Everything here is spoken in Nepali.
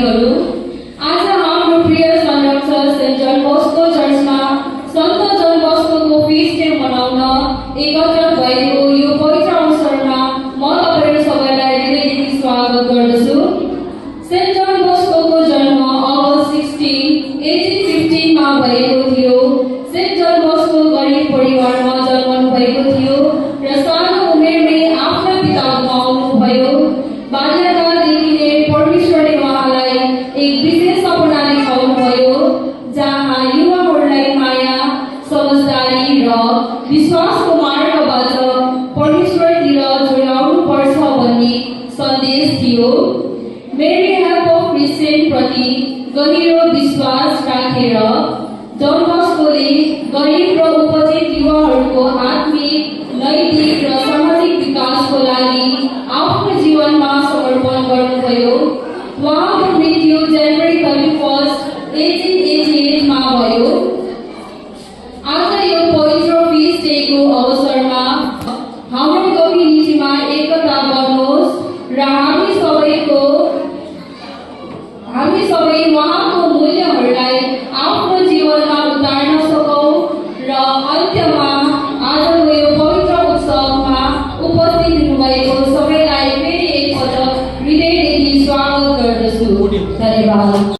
विद्यार्थीहरू, आज हाम्रो प्रिय संरक्षक सेन्ट जन बस्को चर्चमा सन्त जन बस्कोको फिस्ट डे मनाउन एकत्र भएको यो पवित्र अवसरमा म तपाईहरु सबैलाई हृदयदेखि स्वागत गर्दछु। सेन्ट जन बस्कोको जन्म अगस्त 16, 1815 मा भएको थियो। सेन्ट जन बस्को गरिब परिवारमा जन्मनु भएको थियो र सानो उमेरमै आफ्ना पिता गुमाउनुभयो। बाल्यकालदेखि नै परमेश्वरले उहाँलाई एक विशेष सपना देखाउनुभयो, जहाँ युवाहरूलाई माया, समझदारी र विश्वासको मार्गबाट परमेश्वरतिर जोडाउनु पर्छ भन्ने सन्देश थियो। मेरी हेल्प अफ क्रिस्चियन प्रति गहिरो विश्वास राखेर जन बस्कोले गरिब र उपजित युवाहरूको आत्मिक, नैतिक र सामाजिक विकासको लागि आफ्नो जीवनमा समर्पण गर्नुभयो। उहाँको मृत्यु जनवरी 31, 1888 मा भयो। आज यो पवित्र फिस्ट डेको अवसरमा हाम्रो कम्युनिटीमा एकता बढोस् र हामी सबै उहाँको मूल्यहरूलाई